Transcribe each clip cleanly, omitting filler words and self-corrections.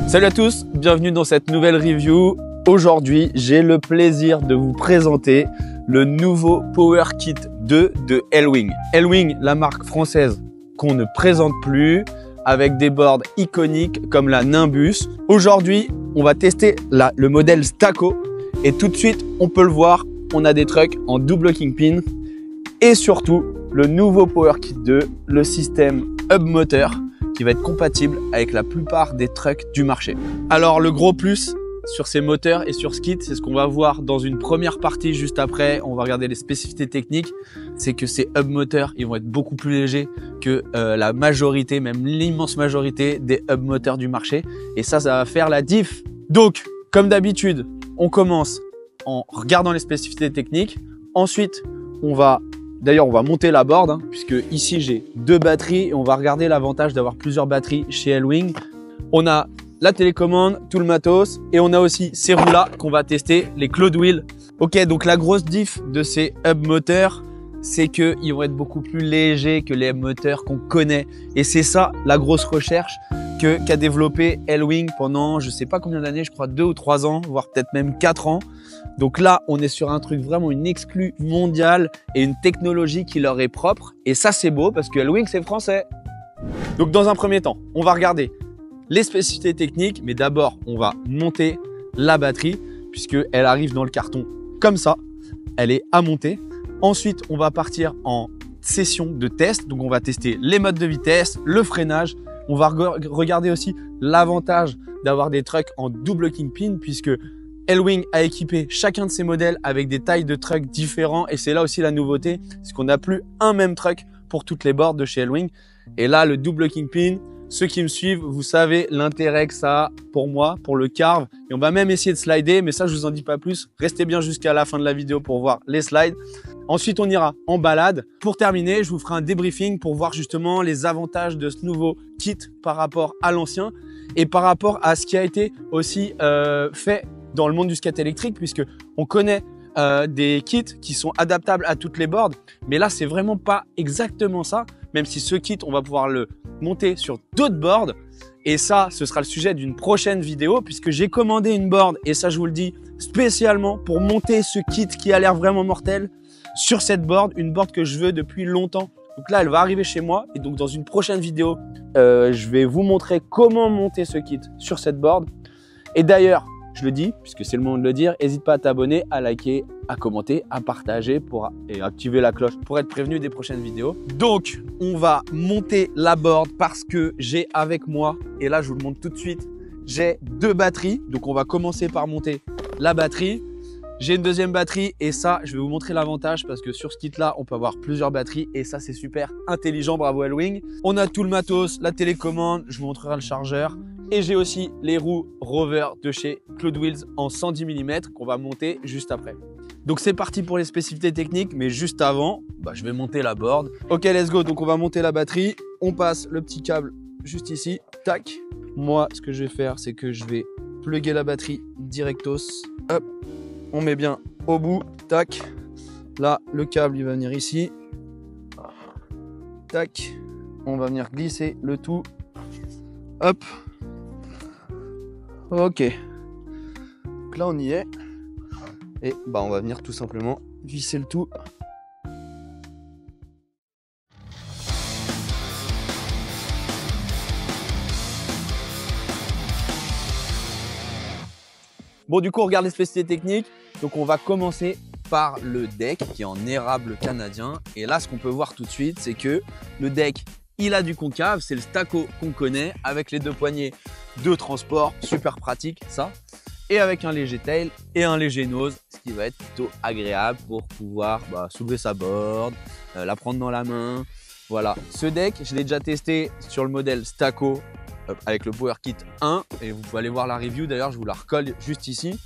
Salut à tous, bienvenue dans cette nouvelle review. Aujourd'hui, j'ai le plaisir de vous présenter le nouveau Power Kit 2 de Elwing. Elwing, la marque française qu'on ne présente plus, avec des boards iconiques comme la Nimbus. Aujourd'hui, on va tester le modèle Staco et tout de suite, on peut le voir, on a des trucks en double kingpin et surtout le nouveau Power Kit 2, le système hub moteur qui va être compatible avec la plupart des trucks du marché. Alors le gros plus sur ces moteurs et sur ce kit, c'est ce qu'on va voir dans une première partie juste après. On va regarder les spécificités techniques. C'est que ces hub moteurs, ils vont être beaucoup plus légers que la majorité, même l'immense majorité des hub moteurs du marché. Et ça va faire la diff. Donc, comme d'habitude, on commence en regardant les spécificités techniques. Ensuite, on va monter la board, puisque ici j'ai deux batteries et on va regarder l'avantage d'avoir plusieurs batteries chez Elwing. On a la télécommande, tout le matos et on a aussi ces roues-là qu'on va tester, les Cloud Wheel. Ok, donc la grosse diff de ces hub moteurs, c'est qu'ils vont être beaucoup plus légers que les hub moteurs qu'on connaît. Et c'est ça la grosse recherche qu'a développé Elwing pendant je sais pas combien d'années, je crois 2 ou 3 ans, voire peut-être même 4 ans. Donc là, on est sur un truc vraiment une exclue mondiale et une technologie qui leur est propre. Et ça, c'est beau parce que Elwing, c'est français. Donc dans un premier temps, on va regarder les spécificités techniques, mais d'abord, on va monter la batterie puisqu'elle arrive dans le carton comme ça. Elle est à monter. Ensuite, on va partir en session de test. Donc on va tester les modes de vitesse, le freinage. On va regarder aussi l'avantage d'avoir des trucks en double kingpin puisque Elwing a équipé chacun de ses modèles avec des tailles de trucks différents et c'est là aussi la nouveauté, c'est qu'on n'a plus un même truck pour toutes les boards de chez Elwing. Et là, le double kingpin, ceux qui me suivent, vous savez l'intérêt que ça a pour moi, pour le carve. Et on va même essayer de slider, mais ça, je vous en dis pas plus. Restez bien jusqu'à la fin de la vidéo pour voir les slides. Ensuite, on ira en balade. Pour terminer, je vous ferai un débriefing pour voir justement les avantages de ce nouveau kit par rapport à l'ancien et par rapport à ce qui a été aussi fait dans le monde du skate électrique, puisque on connaît des kits qui sont adaptables à toutes les boards, mais là c'est vraiment pas exactement ça, même si ce kit on va pouvoir le monter sur d'autres boards et ça ce sera le sujet d'une prochaine vidéo puisque j'ai commandé une board et ça je vous le dis spécialement pour monter ce kit qui a l'air vraiment mortel sur cette board, une board que je veux depuis longtemps. Donc là elle va arriver chez moi et donc dans une prochaine vidéo je vais vous montrer comment monter ce kit sur cette board. Et d'ailleurs, je le dis, puisque c'est le moment de le dire, n'hésite pas à t'abonner, à liker, à commenter, à partager et activer la cloche pour être prévenu des prochaines vidéos. Donc, on va monter la board parce que j'ai avec moi, et là je vous le montre tout de suite, j'ai deux batteries. Donc, on va commencer par monter la batterie. J'ai une deuxième batterie et ça, je vais vous montrer l'avantage parce que sur ce kit-là, on peut avoir plusieurs batteries et ça, c'est super intelligent. Bravo Elwing. On a tout le matos, la télécommande, je vous montrerai le chargeur. Et j'ai aussi les roues Rover de chez Cloud Wheels en 110 mm qu'on va monter juste après. Donc c'est parti pour les spécificités techniques, mais juste avant, je vais monter la board. Ok, let's go. Donc on va monter la batterie. On passe le petit câble juste ici. Tac. Moi, ce que je vais faire, c'est que je vais plugger la batterie directos. Hop. On met bien au bout. Tac. Là, le câble, il va venir ici. Tac. On va venir glisser le tout. Hop. Ok, donc là on y est et on va venir tout simplement visser le tout. Bon, du coup on regarde les spécificités techniques. Donc on va commencer par le deck qui est en érable canadien et là ce qu'on peut voir tout de suite, c'est que le deck il a du concave, c'est le Staco qu'on connaît avec les deux poignées de transport, super pratique ça, et avec un léger tail et un léger nose, ce qui va être plutôt agréable pour pouvoir soulever sa board, la prendre dans la main. Voilà, ce deck, je l'ai déjà testé sur le modèle Staco avec le Power Kit 1 et vous pouvez aller voir la review, d'ailleurs je vous la recolle juste ici.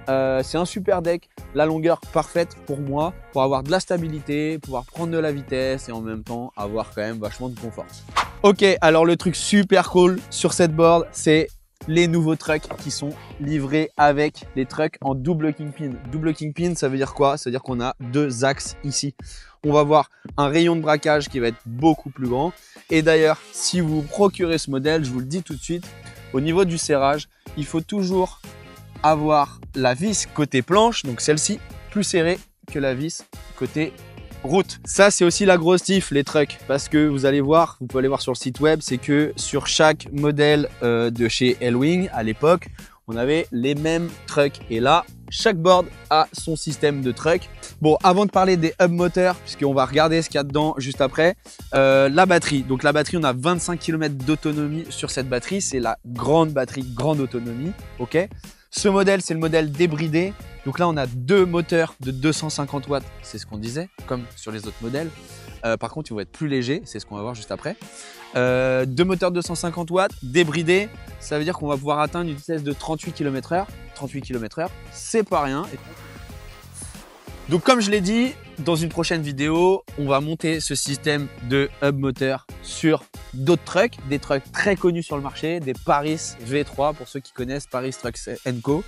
C'est un super deck, la longueur parfaite pour moi, pour avoir de la stabilité, pouvoir prendre de la vitesse et en même temps avoir quand même vachement de confort. Ok, alors le truc super cool sur cette board, c'est les nouveaux trucks qui sont livrés avec les trucks en double kingpin. Double kingpin, ça veut dire quoi? Ça veut dire qu'on a deux axes ici. On va avoir un rayon de braquage qui va être beaucoup plus grand. Et d'ailleurs, si vous procurez ce modèle, je vous le dis tout de suite, au niveau du serrage, il faut toujours avoir la vis côté planche, donc celle-ci, plus serrée que la vis côté route. Ça, c'est aussi la grosse diff, les trucks, parce que vous allez voir, vous pouvez aller voir sur le site web, c'est que sur chaque modèle de chez Elwing, à l'époque, on avait les mêmes trucks. Et là, chaque board a son système de truck. Bon, avant de parler des hub moteurs, puisqu'on va regarder ce qu'il y a dedans juste après, la batterie. Donc la batterie, on a 25 km d'autonomie sur cette batterie. C'est la grande batterie, grande autonomie. Ok. Ce modèle, c'est le modèle débridé. Donc là, on a deux moteurs de 250 watts. C'est ce qu'on disait, comme sur les autres modèles. Par contre, ils vont être plus légers. C'est ce qu'on va voir juste après. Deux moteurs de 250 watts, débridés. Ça veut dire qu'on va pouvoir atteindre une vitesse de 38 km/h. 38 km/h, c'est pas rien. Donc comme je l'ai dit, dans une prochaine vidéo, on va monter ce système de hub moteur sur d'autres trucks, des trucks très connus sur le marché, des Paris V3 pour ceux qui connaissent Paris Trucks & Co.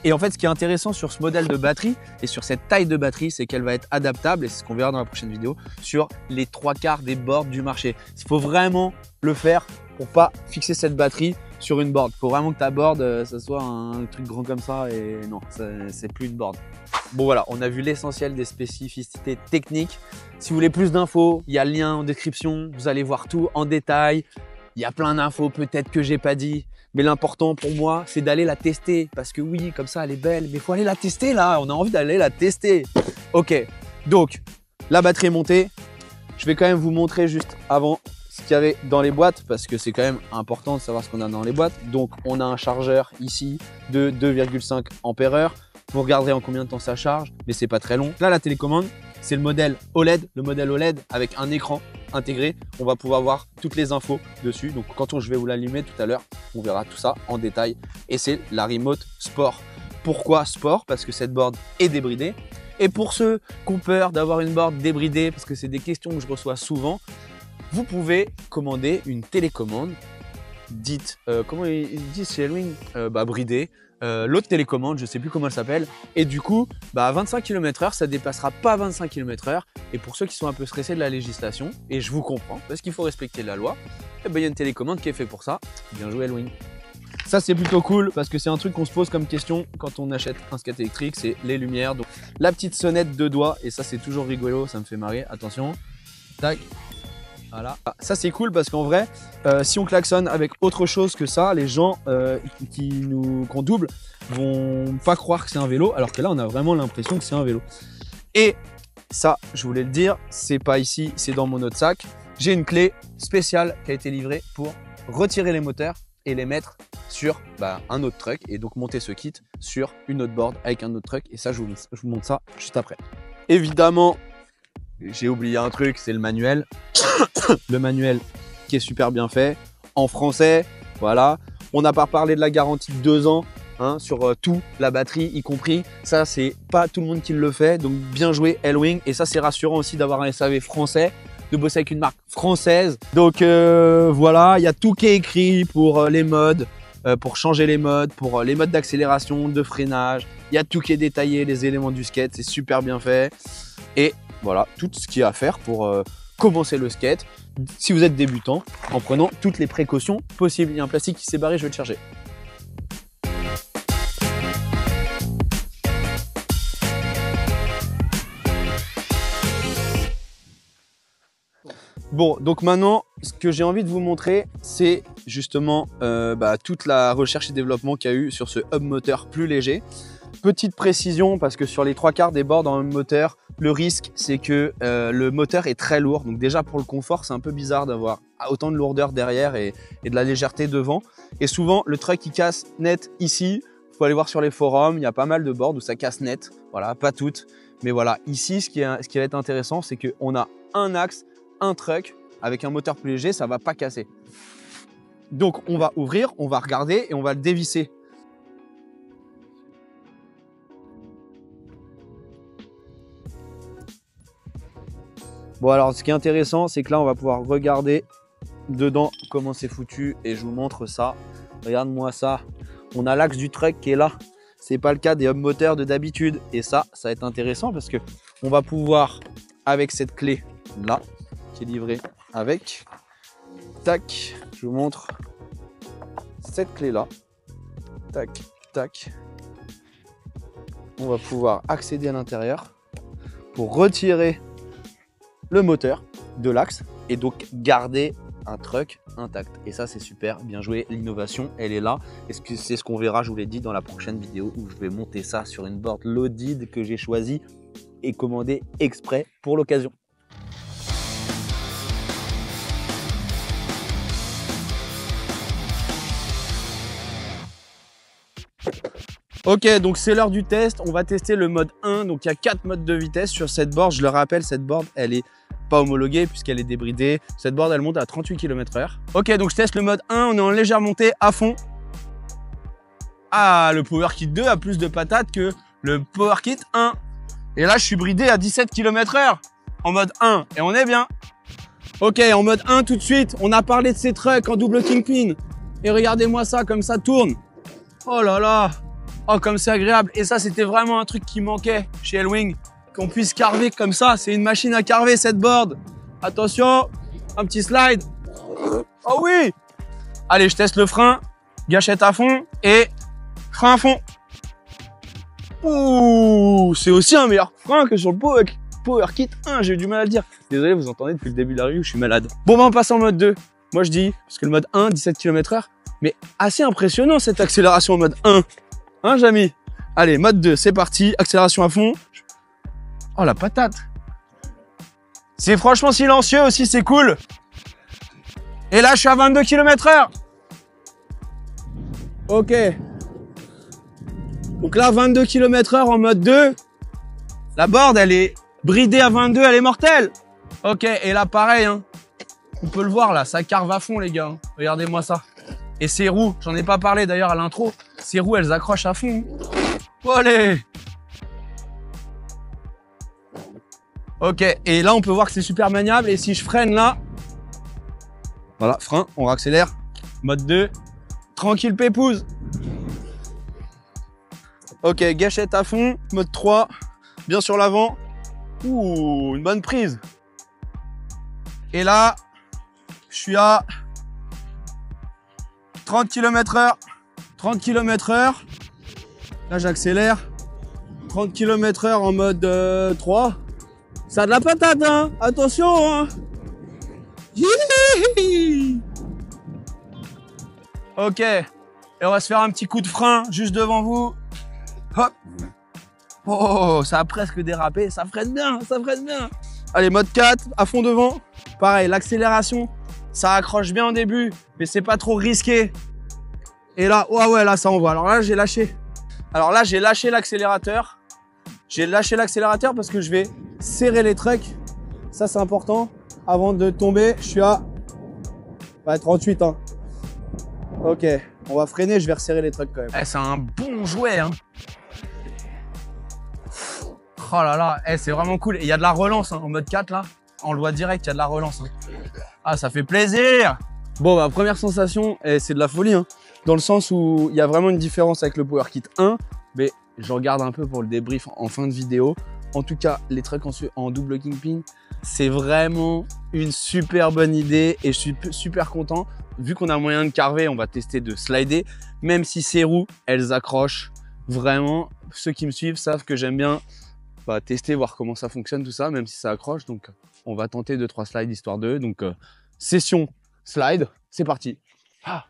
Et en fait, ce qui est intéressant sur ce modèle de batterie et sur cette taille de batterie, c'est qu'elle va être adaptable, et c'est ce qu'on verra dans la prochaine vidéo, sur les 3/4 des boards du marché. Il faut vraiment le faire pour pas fixer cette batterie sur une board. Il faut vraiment que ta board, ça soit un truc grand comme ça, et non, c'est plus une board. Bon voilà, on a vu l'essentiel des spécificités techniques. Si vous voulez plus d'infos, il y a le lien en description, vous allez voir tout en détail. Il y a plein d'infos peut-être que j'ai pas dit. Mais l'important pour moi, c'est d'aller la tester. Parce que oui, comme ça, elle est belle. Mais il faut aller la tester là. On a envie d'aller la tester. Ok, donc la batterie est montée. Je vais quand même vous montrer juste avant ce qu'il y avait dans les boîtes. Parce que c'est quand même important de savoir ce qu'on a dans les boîtes. Donc on a un chargeur ici de 2,5 ampères-heure. Vous regarderez en combien de temps ça charge. Mais c'est pas très long. Là, la télécommande, c'est le modèle OLED. Le modèle OLED avec un écran intégré, on va pouvoir voir toutes les infos dessus. Donc quand je vais vous l'allumer tout à l'heure, on verra tout ça en détail. Et c'est la Remote Sport. Pourquoi Sport? Parce que cette board est débridée. Et pour ceux qui ont peur d'avoir une board débridée, parce que c'est des questions que je reçois souvent, vous pouvez commander une télécommande dite, comment ils disent chez Elwing, bridée. L'autre télécommande, je ne sais plus comment elle s'appelle, et du coup, à 25 km/h, ça ne dépassera pas 25 km/h. Et pour ceux qui sont un peu stressés de la législation, et je vous comprends, parce qu'il faut respecter la loi, il y a une télécommande qui est faite pour ça. Bien joué, Elwing. Ça, c'est plutôt cool, parce que c'est un truc qu'on se pose comme question quand on achète un skate électrique, c'est les lumières. Donc, la petite sonnette de doigts, et ça, c'est toujours rigolo, ça me fait marrer. Attention, tac. Voilà. Ça c'est cool parce qu'en vrai, si on klaxonne avec autre chose que ça, les gens qu'on double vont pas croire que c'est un vélo, alors que là on a vraiment l'impression que c'est un vélo. Et ça, je voulais le dire, c'est pas ici, c'est dans mon autre sac. J'ai une clé spéciale qui a été livrée pour retirer les moteurs et les mettre sur un autre truck, et donc monter ce kit sur une autre board avec un autre truck. Et ça, je vous montre ça juste après. Évidemment, j'ai oublié un truc, c'est le manuel. Le manuel qui est super bien fait, en français, voilà. On n'a pas parlé de la garantie de 2 ans sur tout, la batterie y compris. Ça, c'est pas tout le monde qui le fait, donc bien joué Elwing. Et ça, c'est rassurant aussi d'avoir un SAV français, de bosser avec une marque française. Donc voilà, il y a tout qui est écrit pour les modes, pour changer les modes, pour les modes d'accélération, de freinage. Il y a tout qui est détaillé, les éléments du skate, c'est super bien fait. Et voilà, tout ce qu'il y a à faire pour commencer le skate, si vous êtes débutant, en prenant toutes les précautions possibles. Il y a un plastique qui s'est barré, je vais le charger. Bon, donc maintenant, ce que j'ai envie de vous montrer, c'est justement toute la recherche et développement qu'il y a eu sur ce hub moteur plus léger. Petite précision, parce que sur les 3/4 des boards en hub moteur, le risque, c'est que le moteur est très lourd. Donc déjà, pour le confort, c'est un peu bizarre d'avoir autant de lourdeur derrière et de la légèreté devant. Et souvent, le truck, il casse net ici. Il faut aller voir sur les forums. Il y a pas mal de boards où ça casse net. Voilà, pas toutes. Mais voilà, ici, ce qui va être intéressant, c'est qu'on a un axe, un truck avec un moteur plus léger, ça ne va pas casser. Donc, on va ouvrir, on va regarder et on va le dévisser. Bon, alors ce qui est intéressant, c'est que là on va pouvoir regarder dedans comment c'est foutu, et je vous montre ça. Regarde-moi ça, on a l'axe du truck qui est là. C'est pas le cas des hub moteurs de d'habitude, et ça va être intéressant parce que on va pouvoir, avec cette clé là qui est livrée avec, tac, je vous montre, cette clé-là, tac, tac, on va pouvoir accéder à l'intérieur pour retirer le moteur de l'axe et donc garder un truck intact. Et ça, c'est super, bien joué. L'innovation, elle est là. Et c'est ce qu'on verra, je vous l'ai dit, dans la prochaine vidéo où je vais monter ça sur une board loaded que j'ai choisie et commandée exprès pour l'occasion. Ok, donc c'est l'heure du test. On va tester le mode 1. Donc il y a 4 modes de vitesse sur cette board. Je le rappelle, cette board, elle est pas homologuée puisqu'elle est débridée. Cette board, elle monte à 38 km/h. Ok, donc je teste le mode 1. On est en légère montée à fond. Ah, le Power Kit 2 a plus de patates que le Power Kit 1. Et là, je suis bridé à 17 km/h en mode 1. Et on est bien. Ok, en mode 1 tout de suite. On a parlé de ces trucks en double kingpin. Et regardez-moi ça, comme ça tourne. Oh là là. Oh, comme c'est agréable. Et ça, c'était vraiment un truc qui manquait chez L-Wing. Qu'on puisse carver comme ça. C'est une machine à carver, cette board. Attention, un petit slide. Oh oui. Allez, je teste le frein. Gâchette à fond et frein à fond. Ouh, c'est aussi un meilleur frein que sur le Power Kit 1. J'ai eu du mal à le dire. Désolé, vous entendez depuis le début de la review, je suis malade. Bon, bah, on passe en mode 2. Moi, je dis, parce que le mode 1, 17 km/h. Mais assez impressionnant, cette accélération en mode 1. Hein, Jamy? Allez, mode 2, c'est parti. Accélération à fond. Oh, la patate. C'est franchement silencieux aussi, c'est cool. Et là, je suis à 22 km/h. Ok. Donc là, 22 km/h en mode 2. La board, elle est bridée à 22, elle est mortelle. Ok, et là, pareil. Hein. On peut le voir, là, ça carve à fond, les gars. Hein. Regardez-moi ça. Et ces roues, j'en ai pas parlé d'ailleurs à l'intro, ces roues, elles accrochent à fond. Oh, allez. Ok, et là, on peut voir que c'est super maniable. Et si je freine là, voilà, frein, on accélère. Mode 2, tranquille pépouze. Ok, gâchette à fond, mode 3, bien sur l'avant. Ouh, une bonne prise. Et là, je suis à 30 km/h. 30 km/h. Là, j'accélère. 30 km/h en mode 3. Ça a de la patate, hein. Attention, hein. Ok. Et on va se faire un petit coup de frein juste devant vous. Hop. Oh, ça a presque dérapé. Ça freine bien, ça freine bien. Allez, mode 4, à fond devant. Pareil, l'accélération, ça accroche bien au début, mais c'est pas trop risqué. Et là, ouais, là, ça envoie. Alors là, j'ai lâché. Alors là, j'ai lâché l'accélérateur. J'ai lâché l'accélérateur parce que je vais serrer les trucks. Ça, c'est important. Avant de tomber, je suis à 38. Hein. Ok, on va freiner, je vais resserrer les trucks quand même. Eh, c'est un bon jouet. Hein. Oh là là, eh, c'est vraiment cool. Et il y a de la relance hein, en mode 4 là. On le voit direct, il y a de la relance. Hein. Ah, ça fait plaisir. Bon, ma première sensation, c'est de la folie. Hein, dans le sens où il y a vraiment une différence avec le Power Kit 1. Mais je regarde un peu pour le débrief en fin de vidéo. En tout cas, les trucks en double kingpin, c'est vraiment une super bonne idée. Et je suis super content. Vu qu'on a moyen de carver, on va tester de slider. Même si ces roues, elles accrochent. Vraiment, ceux qui me suivent savent que j'aime bien tester, voir comment ça fonctionne, tout ça, même si ça accroche. Donc, on va tenter 2-3 slides histoire d'eux. Donc, session slide, c'est parti. Ah.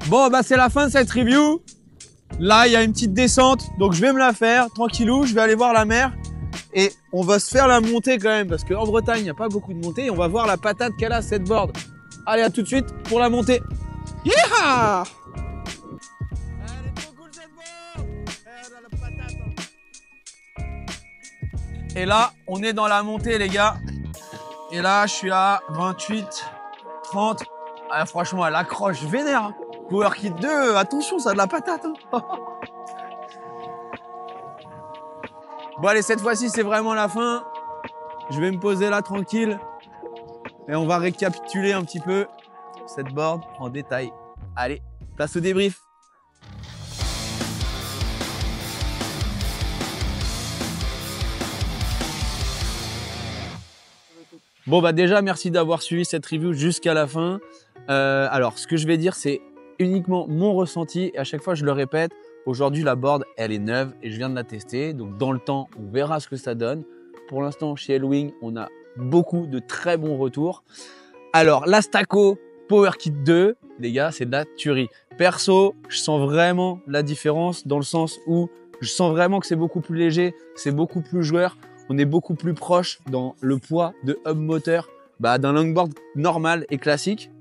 Bon, bah c'est la fin de cette review. Là, il y a une petite descente, donc je vais me la faire tranquillou. Je vais aller voir la mer et on va se faire la montée quand même parce qu'en Bretagne, il n'y a pas beaucoup de montées et on va voir la patate qu'elle a cette board. Allez, à tout de suite pour la montée. Yeeha! Elle est trop cool cette board! Elle a la patate. Et là, on est dans la montée, les gars. Et là, je suis à 28, 30. Ah, franchement, elle accroche vénère. Hein. Power Kit 2, attention, ça a de la patate. Hein. Bon, allez, cette fois-ci, c'est vraiment la fin. Je vais me poser là tranquille. Et on va récapituler un petit peu cette board en détail. Allez, place au débrief. Bon, bah déjà, merci d'avoir suivi cette review jusqu'à la fin. Alors, ce que je vais dire, c'est uniquement mon ressenti. Et à chaque fois, je le répète, aujourd'hui, la board, elle est neuve et je viens de la tester. Donc, dans le temps, on verra ce que ça donne. Pour l'instant, chez L-Wing, on a beaucoup de très bons retours. Alors, l'Astaco Power Kit 2, les gars, c'est de la tuerie. Perso, je sens vraiment la différence dans le sens où je sens vraiment que c'est beaucoup plus léger, c'est beaucoup plus joueur. On est beaucoup plus proche dans le poids de hub moteur d'un longboard normal et classique.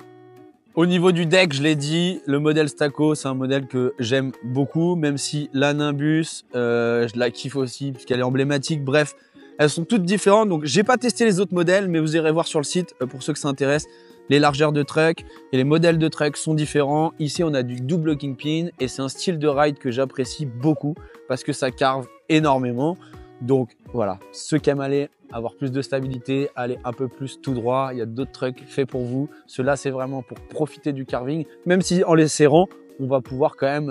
Au niveau du deck, je l'ai dit, le modèle Staco, c'est un modèle que j'aime beaucoup, même si la Nimbus, je la kiffe aussi puisqu'elle est emblématique. Bref, elles sont toutes différentes. Donc, j'ai pas testé les autres modèles, mais vous irez voir sur le site pour ceux que ça intéresse. Les largeurs de truck et les modèles de truck sont différents. Ici, on a du double kingpin et c'est un style de ride que j'apprécie beaucoup parce que ça carve énormément. Donc voilà, ceux qui aiment aller avoir plus de stabilité, aller un peu plus tout droit, il y a d'autres trucks faits pour vous. Ceux-là, c'est vraiment pour profiter du carving, même si en les serrant, on va pouvoir quand même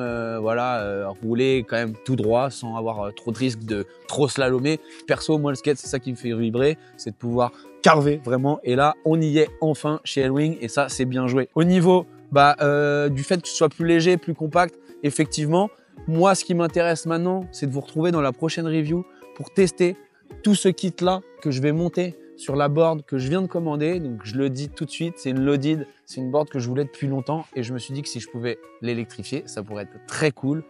rouler quand même tout droit sans avoir trop de risque de trop slalomer. Perso, moi le skate, c'est ça qui me fait vibrer, c'est de pouvoir carver vraiment. Et là, on y est enfin chez L-Wing et ça, c'est bien joué. Au niveau du fait que ce soit plus léger, plus compact, effectivement, moi, ce qui m'intéresse maintenant, c'est de vous retrouver dans la prochaine review pour tester tout ce kit-là que je vais monter sur la board que je viens de commander. Donc, je le dis tout de suite, c'est une loaded, c'est une board que je voulais depuis longtemps et je me suis dit que si je pouvais l'électrifier, ça pourrait être très cool.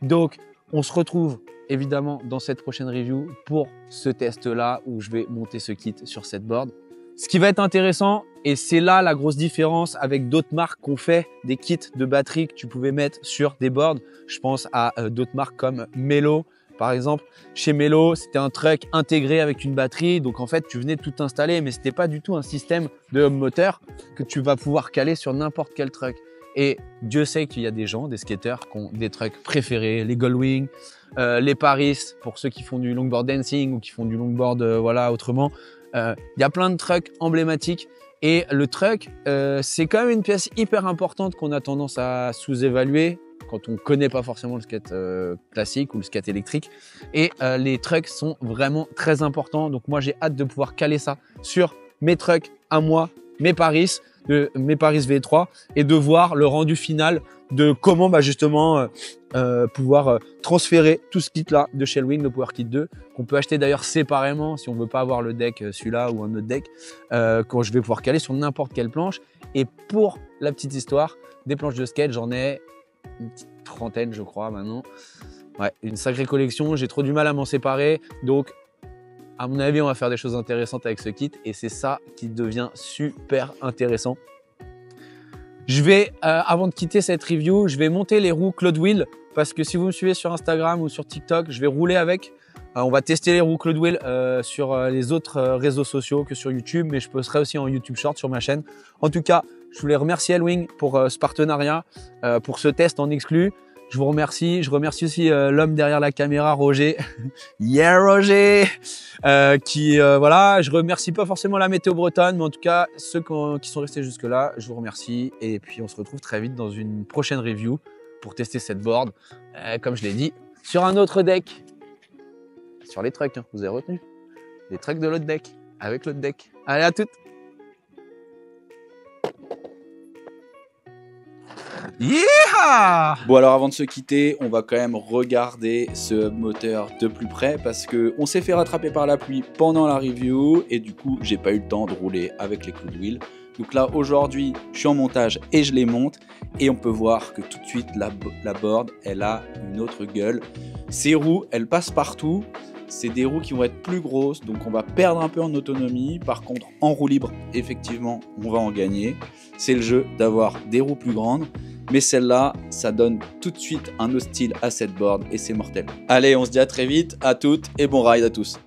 Donc, on se retrouve évidemment dans cette prochaine review pour ce test-là où je vais monter ce kit sur cette board. Ce qui va être intéressant, et c'est là la grosse différence avec d'autres marques qui ont fait des kits de batterie que tu pouvais mettre sur des boards. Je pense à d'autres marques comme Melo. Par exemple, chez Melo, c'était un truck intégré avec une batterie. Donc, en fait, tu venais tout installer, mais c'était pas du tout un système de hub moteur que tu vas pouvoir caler sur n'importe quel truck. Et Dieu sait qu'il y a des gens, des skateurs, qui ont des trucks préférés, les Goldwing, les Paris, pour ceux qui font du longboard dancing ou qui font du longboard, autrement. Il y a plein de trucks emblématiques. Et le truck, c'est quand même une pièce hyper importante qu'on a tendance à sous-évaluer quand on ne connaît pas forcément le skate classique ou le skate électrique. Et les trucks sont vraiment très importants. Donc moi, j'ai hâte de pouvoir caler ça sur mes trucks à moi, mes Paris V3 et de voir le rendu final de comment justement pouvoir transférer tout ce kit là de chez L-Wing, le Power Kit 2 qu'on peut acheter d'ailleurs séparément si on veut pas avoir le deck celui-là ou un autre deck quand je vais pouvoir caler sur n'importe quelle planche. Et pour la petite histoire, des planches de skate, j'en ai une petite trentaine je crois maintenant. Ouais, une sacrée collection, j'ai trop du mal à m'en séparer, donc à mon avis on va faire des choses intéressantes avec ce kit et c'est ça qui devient super intéressant. Je vais, avant de quitter cette review, je vais monter les roues Claude Wheel parce que si vous me suivez sur Instagram ou sur TikTok, je vais rouler avec. On va tester les roues Claude Wheel sur les autres réseaux sociaux que sur YouTube, mais je posterai aussi en YouTube Short sur ma chaîne. En tout cas, je voulais remercier L-Wing pour ce partenariat, pour ce test en exclu. Je vous remercie. Je remercie aussi l'homme derrière la caméra, Roger. Yeah, Roger. Voilà, je remercie pas forcément la météo bretonne, mais en tout cas, ceux qui sont restés jusque-là, je vous remercie. Et puis, on se retrouve très vite dans une prochaine review pour tester cette board, comme je l'ai dit, sur un autre deck. Sur les trucks, hein, vous avez retenu. Les trucks de l'autre deck, avec l'autre deck. Allez, à toutes. Yeah! Bon, alors avant de se quitter, on va quand même regarder ce moteur de plus près parce que on s'est fait rattraper par la pluie pendant la review et du coup j'ai pas eu le temps de rouler avec les Claude Wheel. Donc là, aujourd'hui, je suis en montage et je les monte. Et on peut voir que tout de suite, la board, elle a une autre gueule. Ces roues, elles passent partout. C'est des roues qui vont être plus grosses, donc on va perdre un peu en autonomie. Par contre, en roue libre, effectivement, on va en gagner. C'est le jeu d'avoir des roues plus grandes. Mais celle-là, ça donne tout de suite un autre style à cette board et c'est mortel. Allez, on se dit à très vite, à toutes et bon ride à tous.